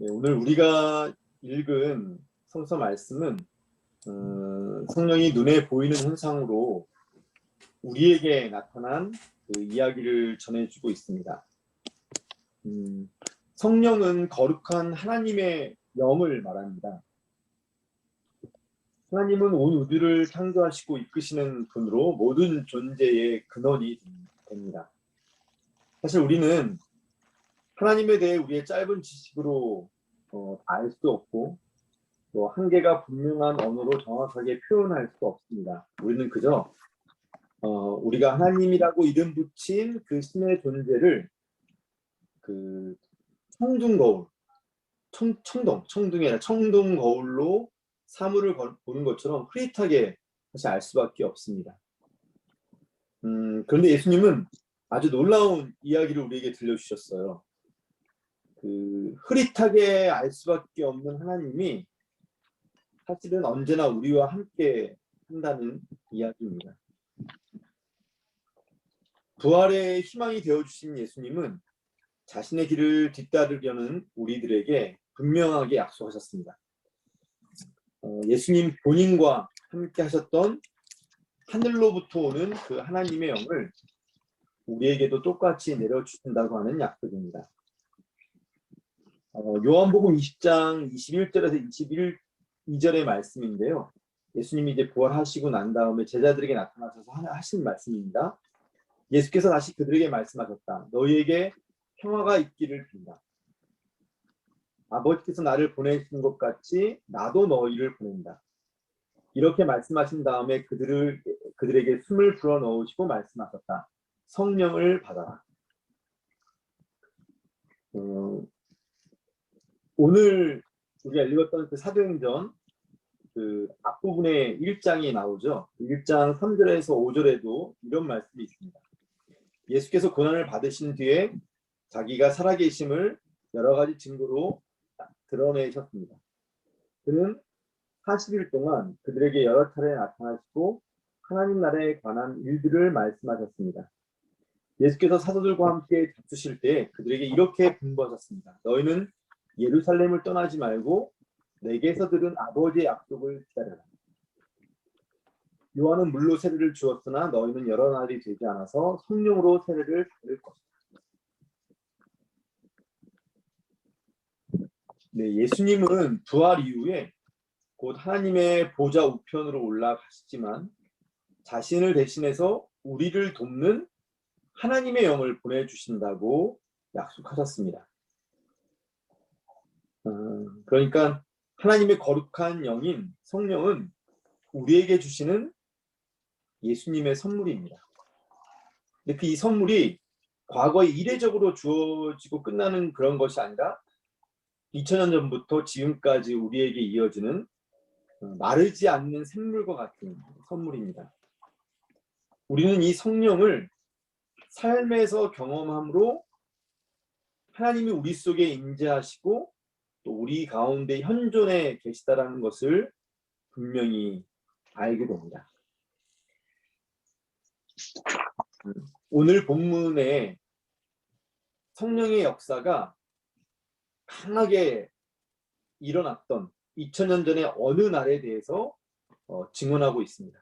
네, 오늘 우리가 읽은 성서 말씀은 성령이 눈에 보이는 현상으로 우리에게 나타난 그 이야기를 전해주고 있습니다. 성령은 거룩한 하나님의 영을 말합니다. 하나님은 온 우주를 창조하시고 이끄시는 분으로 모든 존재의 근원이 됩니다. 사실 우리는 하나님에 대해 우리의 짧은 지식으로 다 알 수 없고 또 한계가 분명한 언어로 정확하게 표현할 수 없습니다. 우리는 그저 우리가 하나님이라고 이름 붙인 그 신의 존재를 그 청둥 거울, 청둥이 아니라 청둥 거울로 사물을 보는 것처럼 흐릿하게 사실 알 수밖에 없습니다. 그런데 예수님은 아주 놀라운 이야기를 우리에게 들려주셨어요. 그 흐릿하게 알 수밖에 없는 하나님이 사실은 언제나 우리와 함께 한다는 이야기입니다. 부활의 희망이 되어주신 예수님은 자신의 길을 뒤따르려는 우리들에게 분명하게 약속하셨습니다. 예수님 본인과 함께 하셨던 하늘로부터 오는 그 하나님의 영을 우리에게도 똑같이 내려주신다고 하는 약속입니다. 요한복음 20장 21절에서 22절의 말씀인데요. 예수님이 이제 부활하시고 난 다음에 제자들에게 나타나셔서 하신 말씀입니다. 예수께서 다시 그들에게 말씀하셨다. 너희에게 평화가 있기를 빈다. 아버지께서 나를 보내신 것 같이 나도 너희를 보낸다. 이렇게 말씀하신 다음에 그들에게 숨을 불어넣으시고 말씀하셨다. 성령을 받아라. 오늘 우리가 읽었던 그 사도행전 그 앞부분에 1장이 나오죠. 1장 3절에서 5절에도 이런 말씀이 있습니다. 예수께서 고난을 받으신 뒤에 자기가 살아계심을 여러 가지 증거로 드러내셨습니다. 그는 40일 동안 그들에게 여러 차례 나타나시고 하나님 나라에 관한 일들을 말씀하셨습니다. 예수께서 사도들과 함께 다투실 때 그들에게 이렇게 분부하셨습니다. 너희는 예루살렘을 떠나지 말고 내게서 들은 아버지의 약속을 기다려라. 요한은 물로 세례를 주었으나 너희는 여러 날이 되지 않아서 성령으로 세례를 받을 것이다. 네, 예수님은 부활 이후에 곧 하나님의 보좌 우편으로 올라가시지만 자신을 대신해서 우리를 돕는 하나님의 영을 보내주신다고 약속하셨습니다. 그러니까 하나님의 거룩한 영인 성령은 우리에게 주시는 예수님의 선물입니다. 근데 그 이 선물이 과거에 이례적으로 주어지고 끝나는 그런 것이 아니라 2000년 전부터 지금까지 우리에게 이어지는 마르지 않는 샘물과 같은 선물입니다. 우리는 이 성령을 삶에서 경험함으로 하나님이 우리 속에 임재하시고 또 우리 가운데 현존해 계시다라는 것을 분명히 알게 됩니다. 오늘 본문에 성령의 역사가 강하게 일어났던 2000년 전의 어느 날에 대해서 증언하고 있습니다.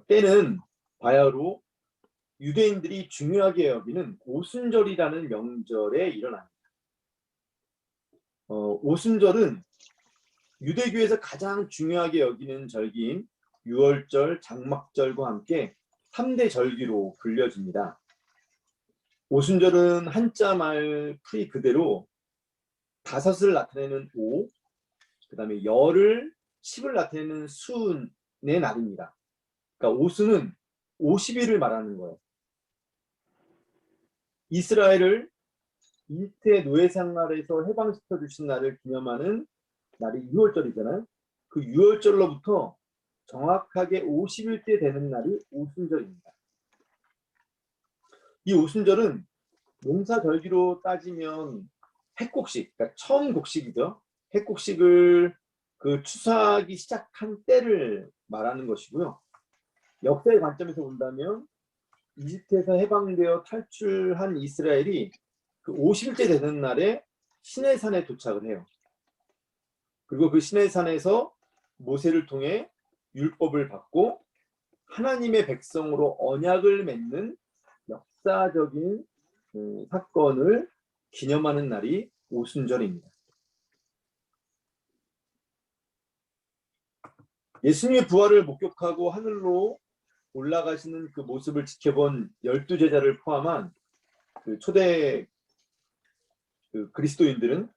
때는 바야흐로 유대인들이 중요하게 여기는 오순절이라는 명절에 일어납니다. 오순절은 유대교에서 가장 중요하게 여기는 절기인 유월절, 장막절과 함께 3대 절기로 불려집니다. 오순절은 한자 말풀이 그대로 5을 나타내는 오, 그 다음에 열을 10을 나타내는 순의 날입니다. 그러니까 오순은 50일을 말하는 거예요. 이스라엘을 이집트의 노예 생활에서 해방시켜 주신 날을 기념하는 날이 유월절이잖아요. 그 유월절로부터 정확하게 50일째 되는 날이 오순절입니다. 이 오순절은 농사절기로 따지면 핵곡식, 그러니까 처음 곡식이죠. 핵곡식을 그 추수하기 시작한 때를 말하는 것이고요. 역사의 관점에서 본다면 이집트에서 해방되어 탈출한 이스라엘이 그 50일째 되는 날에 시내산에 도착을 해요. 그리고 그 시내산에서 모세를 통해 율법을 받고 하나님의 백성으로 언약을 맺는 역사적인 사건을 기념하는 날이 오순절입니다. 예수님의 부활을 목격하고 하늘로 올라가시는 그 모습을 지켜본 12제자를 포함한 그 초대 그리스도인들은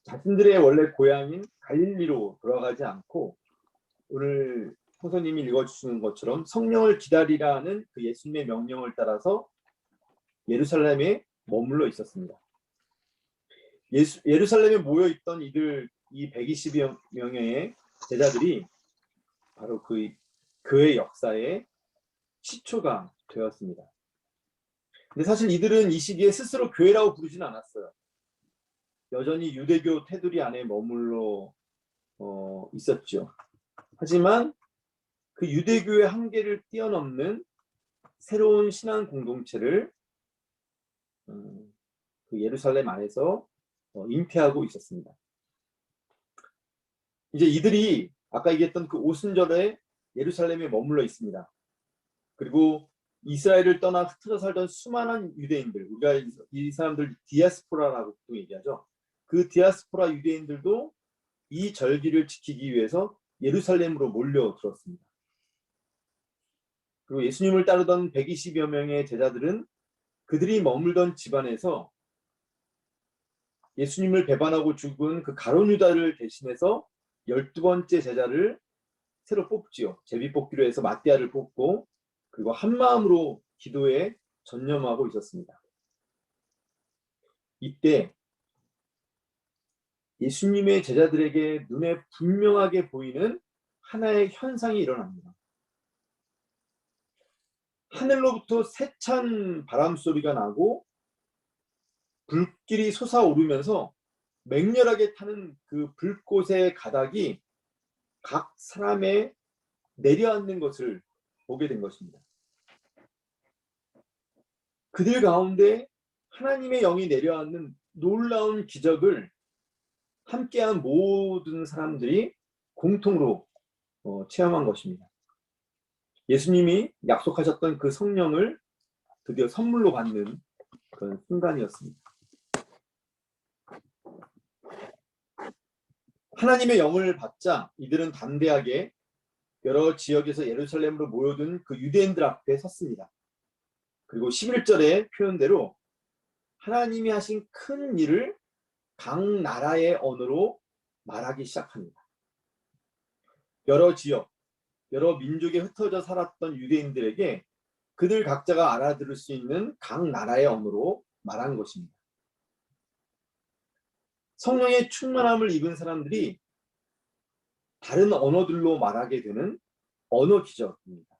자신들의 원래 고향인 갈릴리로 돌아가지 않고 오늘 성서님이 읽어주시는 것처럼 성령을 기다리라는 그 예수님의 명령을 따라서 예루살렘에 머물러 있었습니다. 예루살렘에 모여있던 이들 이 120여 명의 제자들이 바로 그 교회 역사의 시초가 되었습니다. 근데 사실 이들은 이 시기에 스스로 교회라고 부르지는 않았어요. 여전히 유대교 테두리 안에 머물러 있었죠. 하지만 그 유대교의 한계를 뛰어넘는 새로운 신앙 공동체를 그 예루살렘 안에서 잉태하고 있었습니다. 이제 이들이 아까 얘기했던 그 오순절에 예루살렘에 머물러 있습니다. 그리고 이스라엘을 떠나 흩어져 살던 수많은 유대인들, 우리가 이 사람들 디아스포라라고 또 얘기하죠. 그 디아스포라 유대인들도 이 절기를 지키기 위해서 예루살렘으로 몰려들었습니다. 그리고 예수님을 따르던 120여 명의 제자들은 그들이 머물던 집안에서 예수님을 배반하고 죽은 그 가룟 유다를 대신해서 12번째 제자를 새로 뽑지요. 제비 뽑기로 해서 마띠아를 뽑고 그리고 한마음으로 기도에 전념하고 있었습니다. 이때 예수님의 제자들에게 눈에 분명하게 보이는 하나의 현상이 일어납니다. 하늘로부터 세찬 바람 소리가 나고 불길이 솟아오르면서 맹렬하게 타는 그 불꽃의 가닥이 각 사람에 내려앉는 것을 보게 된 것입니다. 그들 가운데 하나님의 영이 내려앉는 놀라운 기적을 함께한 모든 사람들이 공통으로 체험한 것입니다. 예수님이 약속하셨던 그 성령을 드디어 선물로 받는 그런 순간이었습니다. 하나님의 영을 받자 이들은 담대하게 여러 지역에서 예루살렘으로 모여든 그 유대인들 앞에 섰습니다. 그리고 11절의 표현대로 하나님이 하신 큰 일을 각 나라의 언어로 말하기 시작합니다. 여러 지역, 여러 민족에 흩어져 살았던 유대인들에게 그들 각자가 알아들을 수 있는 각 나라의 언어로 말한 것입니다. 성령의 충만함을 입은 사람들이 다른 언어들로 말하게 되는 언어 기적입니다.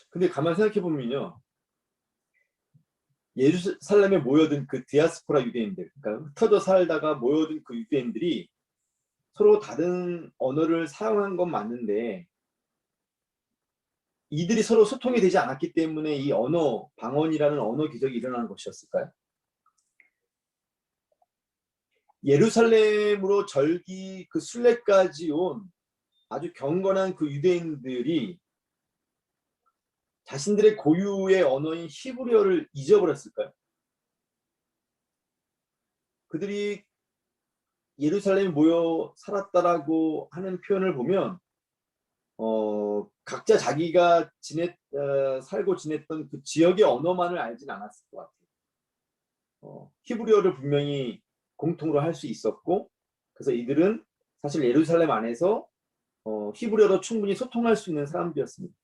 근데 가만 생각해 보면요. 예루살렘에 모여든 그 디아스포라 유대인들, 그러니까 흩어져 살다가 모여든 그 유대인들이 서로 다른 언어를 사용한 건 맞는데 이들이 서로 소통이 되지 않았기 때문에 이 언어, 방언이라는 언어 기적이 일어난 것이었을까요? 예루살렘으로 절기 그 순례까지 온 아주 경건한 그 유대인들이 자신들의 고유의 언어인 히브리어를 잊어버렸을까요? 그들이 예루살렘에 모여 살았다라고 하는 표현을 보면 각자 자기가 살고 지냈던 그 지역의 언어만을 알지는 않았을 것 같아요. 히브리어를 분명히 공통으로 할 수 있었고 그래서 이들은 사실 예루살렘 안에서 히브리어로 충분히 소통할 수 있는 사람들이었습니다.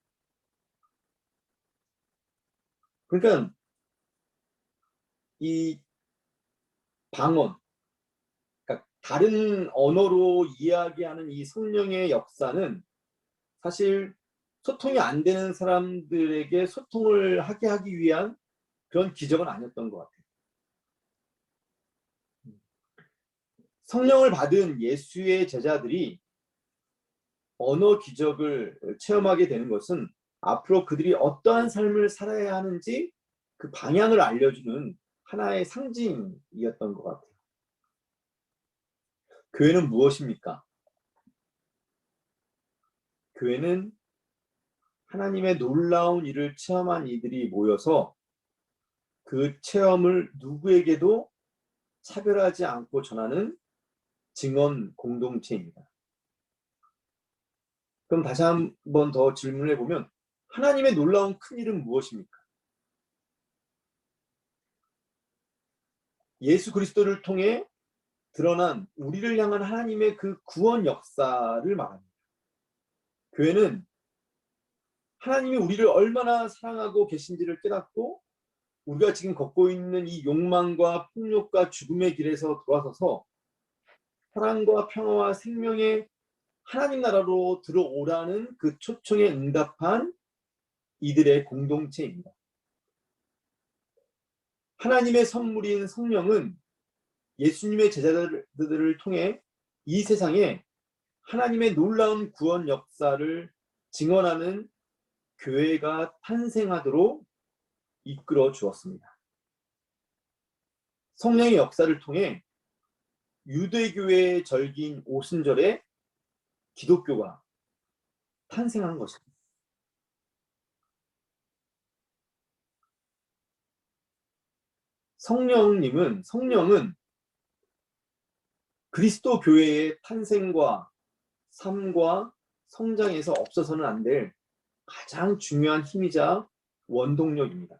그러니까 이 방언, 그러니까 다른 언어로 이야기하는 이 성령의 역사는 사실 소통이 안 되는 사람들에게 소통을 하게 하기 위한 그런 기적은 아니었던 것 같아요. 성령을 받은 예수의 제자들이 언어 기적을 체험하게 되는 것은 앞으로 그들이 어떠한 삶을 살아야 하는지 그 방향을 알려주는 하나의 상징이었던 것 같아요. 교회는 무엇입니까? 교회는 하나님의 놀라운 일을 체험한 이들이 모여서 그 체험을 누구에게도 차별하지 않고 전하는 증언 공동체입니다. 그럼 다시 한 번 더 질문해 보면 하나님의 놀라운 큰 일은 무엇입니까? 예수 그리스도를 통해 드러난 우리를 향한 하나님의 그 구원 역사를 말합니다. 교회는 하나님이 우리를 얼마나 사랑하고 계신지를 깨닫고 우리가 지금 걷고 있는 이 욕망과 폭력과 죽음의 길에서 돌아서서 사랑과 평화와 생명의 하나님 나라로 들어오라는 그 초청에 응답한 이들의 공동체입니다. 하나님의 선물인 성령은 예수님의 제자들을 통해 이 세상에 하나님의 놀라운 구원 역사를 증언하는 교회가 탄생하도록 이끌어 주었습니다. 성령의 역사를 통해 유대교회의 절기인 오순절에 기독교가 탄생한 것입니다. 성령은 그리스도 교회의 탄생과 삶과 성장에서 없어서는 안 될 가장 중요한 힘이자 원동력입니다.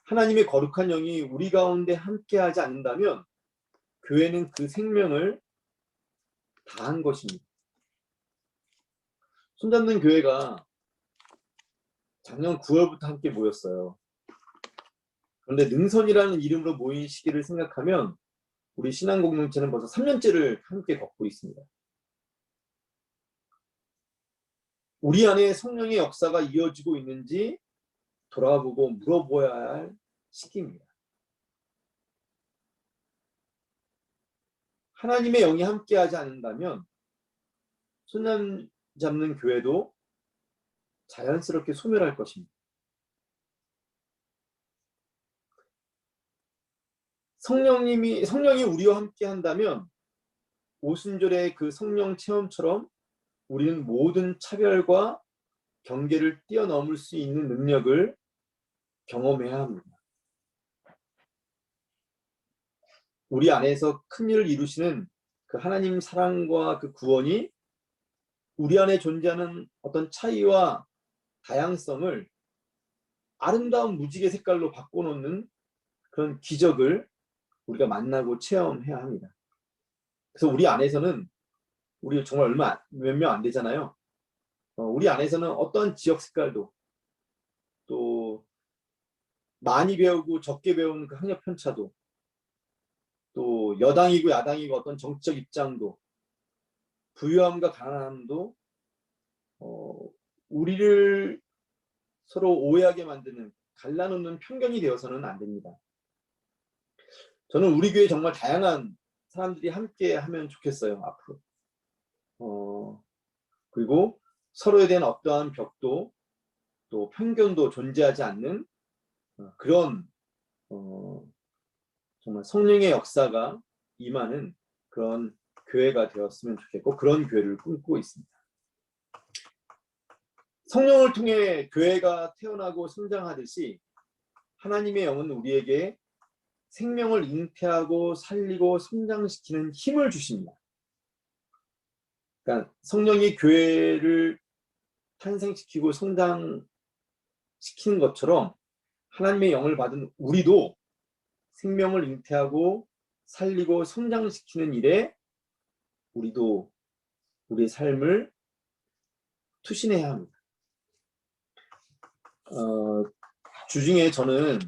하나님의 거룩한 영이 우리 가운데 함께하지 않는다면 교회는 그 생명을 다한 것입니다. 손잡는 교회가 작년 9월부터 함께 모였어요. 그런데 능선이라는 이름으로 모인 시기를 생각하면 우리 신앙공동체는 벌써 3년째를 함께 걷고 있습니다. 우리 안에 성령의 역사가 이어지고 있는지 돌아보고 물어보아야 할 시기입니다. 하나님의 영이 함께하지 않는다면 손 잡는 교회도 자연스럽게 소멸할 것입니다. 성령이 우리와 함께 한다면 오순절의 그 성령 체험처럼 우리는 모든 차별과 경계를 뛰어넘을 수 있는 능력을 경험해야 합니다. 우리 안에서 큰 일을 이루시는 그 하나님 사랑과 그 구원이 우리 안에 존재하는 어떤 차이와 다양성을 아름다운 무지개 색깔로 바꿔놓는 그런 기적을 우리가 만나고 체험해야 합니다. 그래서 우리 안에서는 우리 정말 몇 명 안 되잖아요. 우리 안에서는 어떤 지역 색깔도 또 많이 배우고 적게 배우는 그 학력 편차도 또 여당이고 야당이고 어떤 정치적 입장도 부유함과 가난함도 우리를 서로 오해하게 만드는 갈라놓는 편견이 되어서는 안 됩니다. 저는 우리 교회 정말 다양한 사람들이 함께 하면 좋겠어요. 앞으로. 그리고 서로에 대한 어떠한 벽도 또 편견도 존재하지 않는 그런 정말 성령의 역사가 임하는 그런 교회가 되었으면 좋겠고 그런 교회를 꿈꾸고 있습니다. 성령을 통해 교회가 태어나고 성장하듯이 하나님의 영은 우리에게 생명을 잉태하고 살리고 성장시키는 힘을 주십니다. 그러니까 성령이 교회를 탄생시키고 성장시키는 것처럼 하나님의 영을 받은 우리도 생명을 잉태하고 살리고 성장시키는 일에 우리도 우리의 삶을 투신해야 합니다. 주중에 저는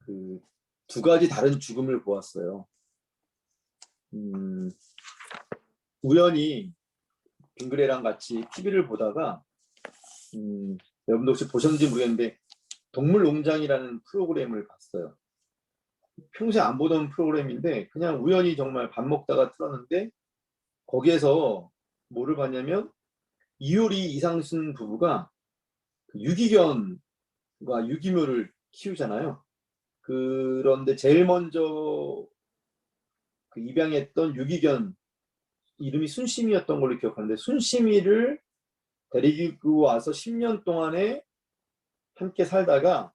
그 두 가지 다른 죽음을 보았어요. 우연히 빙그레랑 같이 TV를 보다가 여러분도 혹시 보셨는지 모르겠는데 동물농장이라는 프로그램을 봤어요. 평소에 안 보던 프로그램인데 그냥 우연히 정말 밥 먹다가 틀었는데 거기에서 뭐를 봤냐면 이효리 이상순 부부가 유기견과 유기묘를 키우잖아요. 그런데 제일 먼저 그 입양했던 유기견 이름이 순심이였던 걸로 기억하는데, 순심이를 데리고 와서 10년 동안에 함께 살다가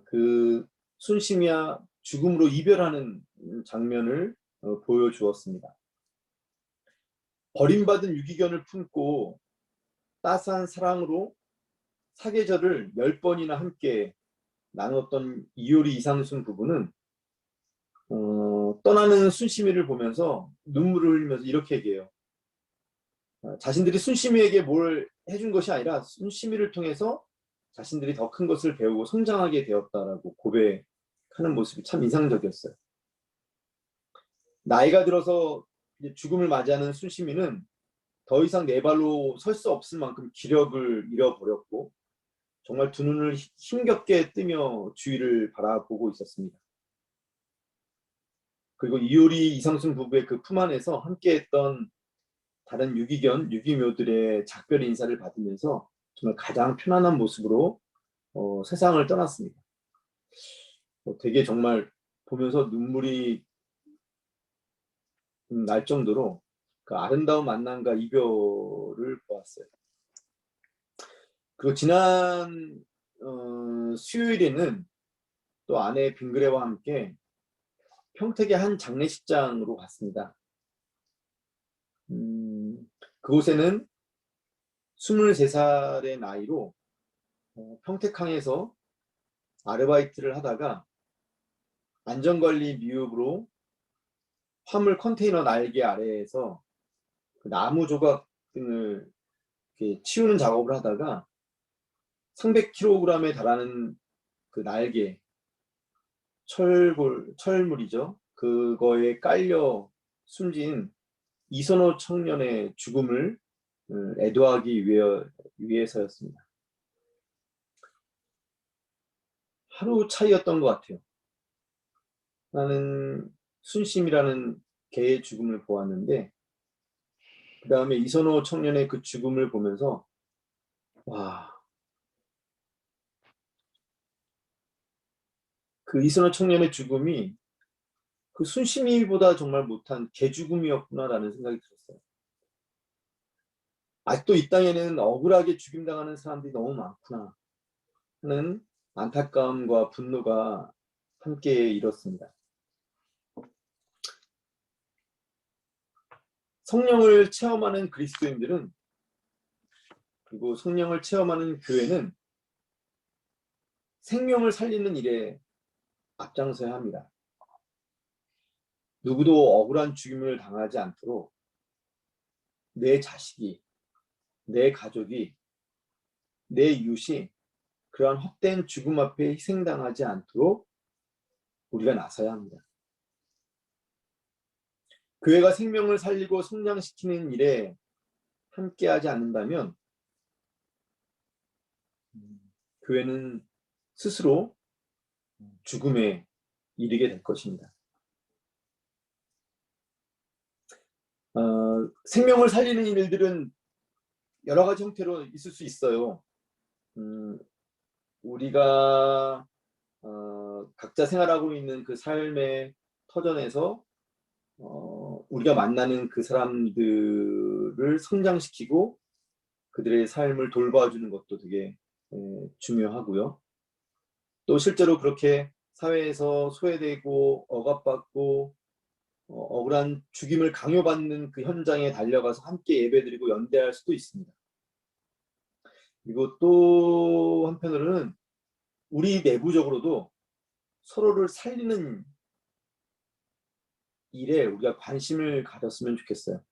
그 순심이와 죽음으로 이별하는 장면을 보여주었습니다. 버림받은 유기견을 품고 따스한 사랑으로 사계절을 10번이나 함께 나눴던 이효리 이상순 부부는 떠나는 순심이를 보면서 눈물을 흘리면서 이렇게 얘기해요. 자신들이 순심이에게 뭘 해준 것이 아니라 순심이를 통해서 자신들이 더 큰 것을 배우고 성장하게 되었다라고 고백하는 모습이 참 인상적이었어요. 나이가 들어서 이제 죽음을 맞이하는 순심이는 더 이상 네 발로 설 수 없을 만큼 기력을 잃어버렸고 정말 두 눈을 힘겹게 뜨며 주위를 바라보고 있었습니다. 그리고 이효리 이상순 부부의 그 품 안에서 함께했던 다른 유기견, 유기묘들의 작별 인사를 받으면서 정말 가장 편안한 모습으로 세상을 떠났습니다. 되게 정말 보면서 눈물이 날 정도로 그 아름다운 만남과 이별을 보았어요. 그리고 지난 수요일에는 또 아내 빙그레와 함께 평택의 한 장례식장으로 갔습니다. 그곳에는 23살의 나이로 평택항에서 아르바이트를 하다가 안전관리 미흡으로 화물 컨테이너 날개 아래에서 그 나무 조각 등을 치우는 작업을 하다가 300kg에 달하는 그 날개, 철물이죠. 그거에 깔려 숨진 이선호 청년의 죽음을 애도하기 위해서였습니다. 하루 차이였던 것 같아요. 나는 순심이라는 개의 죽음을 보았는데 그 다음에 이선호 청년의 그 죽음을 보면서 와, 그 이선호 청년의 죽음이 그 순심이보다 정말 못한 개 죽음이었구나라는 생각이 들었어요. 아직도 이 땅에는 억울하게 죽임당하는 사람들이 너무 많구나 하는 안타까움과 분노가 함께 일었습니다. 성령을 체험하는 그리스도인들은 그리고 성령을 체험하는 교회는 생명을 살리는 일에 앞장서야 합니다. 누구도 억울한 죽임을 당하지 않도록 내 자식이, 내 가족이, 내 이웃이 그러한 헛된 죽음 앞에 희생당하지 않도록 우리가 나서야 합니다. 교회가 생명을 살리고 성장시키는 일에 함께하지 않는다면 교회는 스스로 죽음에 이르게 될 것입니다. 생명을 살리는 일들은 여러 가지 형태로 있을 수 있어요. 우리가 각자 생활하고 있는 그 삶의 터전에서 우리가 만나는 그 사람들을 성장시키고 그들의 삶을 돌봐주는 것도 되게 중요하고요. 또 실제로 그렇게 사회에서 소외되고 억압받고 억울한 죽임을 강요받는 그 현장에 달려가서 함께 예배드리고 연대할 수도 있습니다. 그리고 또 한편으로는 우리 내부적으로도 서로를 살리는 일에 우리가 관심을 가졌으면 좋겠어요.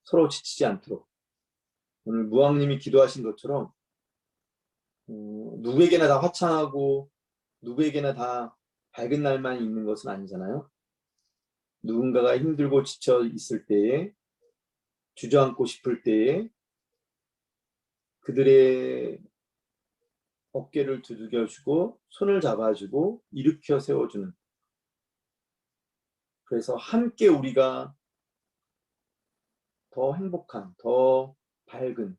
서로 지치지 않도록. 오늘 무왕님이 기도하신 것처럼 누구에게나 다 화창하고 누구에게나 다 밝은 날만 있는 것은 아니잖아요. 누군가가 힘들고 지쳐 있을 때에, 주저앉고 싶을 때에 그들의 어깨를 두들겨주고 손을 잡아주고 일으켜 세워주는, 그래서 함께 우리가 더 행복한, 더 밝은,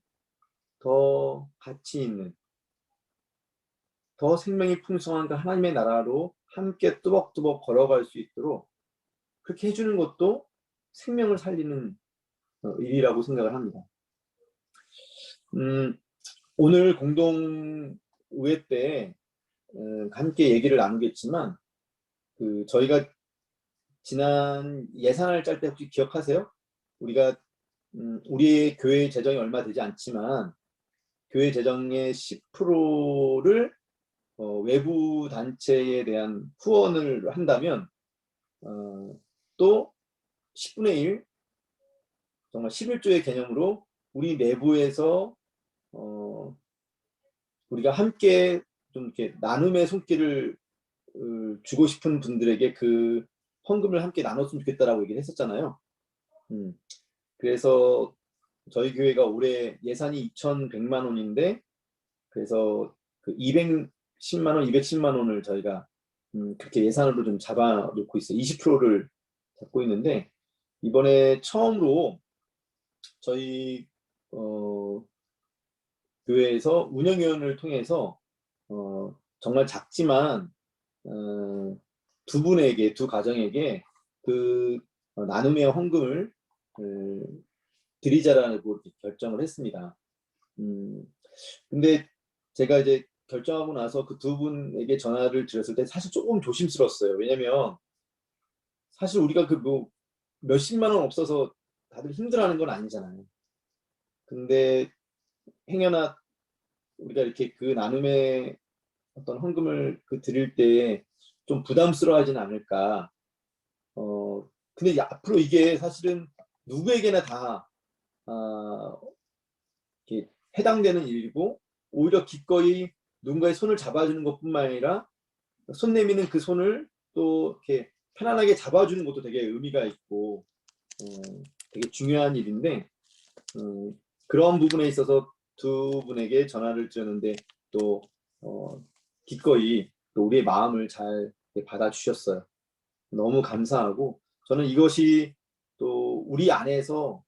더 가치 있는 더 생명이 풍성한 그 하나님의 나라로 함께 뚜벅뚜벅 걸어갈 수 있도록 그렇게 해주는 것도 생명을 살리는 일이라고 생각을 합니다. 오늘 공동의회 때 함께 얘기를 나누겠지만 저희가 지난 예산을 짤 때 혹시 기억하세요? 우리가 우리의 교회 재정이 얼마 되지 않지만 교회 재정의 10%를 외부 단체에 대한 후원을 한다면 또 10분의 1, 정말 11조의 개념으로 우리 내부에서 우리가 함께 좀 이렇게 나눔의 손길을 주고 싶은 분들에게 그 헌금을 함께 나눴으면 좋겠다라고 얘기를 했었잖아요. 그래서 저희 교회가 올해 예산이 2,100만 원인데 그래서 그 210만 원, 210만 원을 저희가 그렇게 예산으로 좀 잡아놓고 있어요. 20%를 잡고 있는데 이번에 처음으로 저희 교회에서 운영위원을 통해서 정말 작지만 두 분에게, 두 가정에게 그 나눔의 헌금을 드리자라고 결정을 했습니다. 근데 제가 이제 결정하고 나서 그 두 분에게 전화를 드렸을 때 사실 조금 조심스러웠어요. 왜냐면 사실 우리가 그 뭐 몇십만 원 없어서 다들 힘들어하는 건 아니잖아요. 근데 행여나 우리가 이렇게 그 나눔의 어떤 헌금을 드릴 때 좀 부담스러워하지는 않을까. 근데 앞으로 이게 사실은 누구에게나 다 이렇게 해당되는 일이고 오히려 기꺼이 누군가의 손을 잡아주는 것뿐만 아니라 손 내미는 그 손을 또 이렇게 편안하게 잡아주는 것도 되게 의미가 있고 되게 중요한 일인데 그런 부분에 있어서 두 분에게 전화를 드렸는데 또 기꺼이 또 우리의 마음을 잘 받아주셨어요. 너무 감사하고 저는 이것이 또 우리 안에서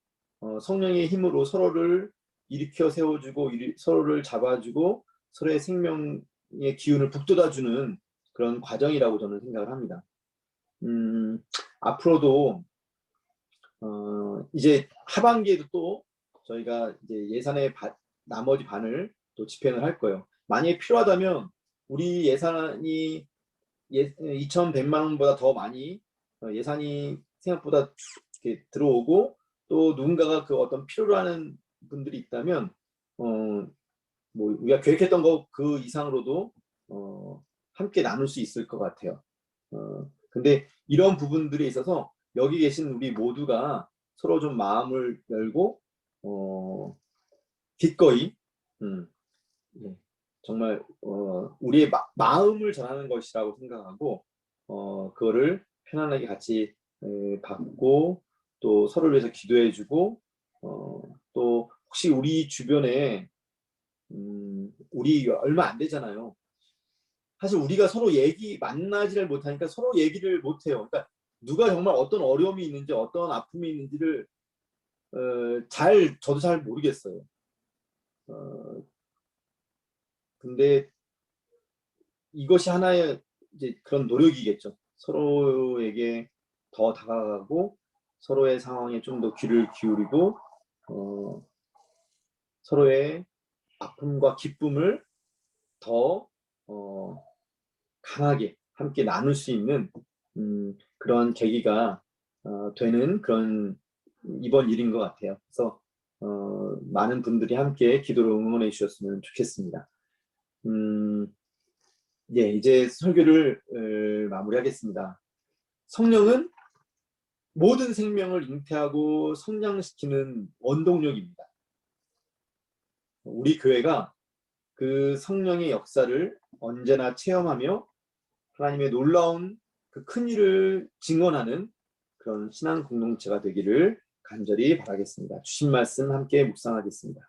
성령의 힘으로 서로를 일으켜 세워주고 서로를 잡아주고 서로의 생명의 기운을 북돋아주는 그런 과정이라고 저는 생각을 합니다. 앞으로도 이제 하반기에도 또 저희가 이제 예산의 나머지 반을 또 집행을 할 거예요. 만약에 필요하다면 우리 예산이 2,100만 원보다 더 많이 예산이 생각보다 이렇게 들어오고 또 누군가가 그 어떤 필요로 하는 분들이 있다면 뭐 우리가 계획했던 거 그 이상으로도 함께 나눌 수 있을 것 같아요. 근데 이런 부분들에 있어서 여기 계신 우리 모두가 서로 좀 마음을 열고 기꺼이 네, 정말 우리의 마음을 전하는 것이라고 생각하고 그거를 편안하게 같이 받고 또 서로를 위해서 기도해주고 또 혹시 우리 주변에 우리 얼마 안 되잖아요. 사실 우리가 서로 만나지를 못하니까 서로 얘기를 못해요. 그러니까 누가 정말 어떤 어려움이 있는지 어떤 아픔이 있는지를 저도 잘 모르겠어요. 근데 이것이 하나의 이제 그런 노력이겠죠. 서로에게 더 다가가고 서로의 상황에 좀 더 귀를 기울이고 서로의 아픔과 기쁨을 더 강하게 함께 나눌 수 있는 그런 계기가 되는 그런 이번 일인 것 같아요. 그래서 많은 분들이 함께 기도로 응원해 주셨으면 좋겠습니다. 예, 이제 설교를 마무리하겠습니다. 성령은 모든 생명을 잉태하고 성장시키는 원동력입니다. 우리 교회가 그 성령의 역사를 언제나 체험하며 하나님의 놀라운 그 큰 일을 증언하는 그런 신앙 공동체가 되기를 간절히 바라겠습니다. 주신 말씀 함께 묵상하겠습니다.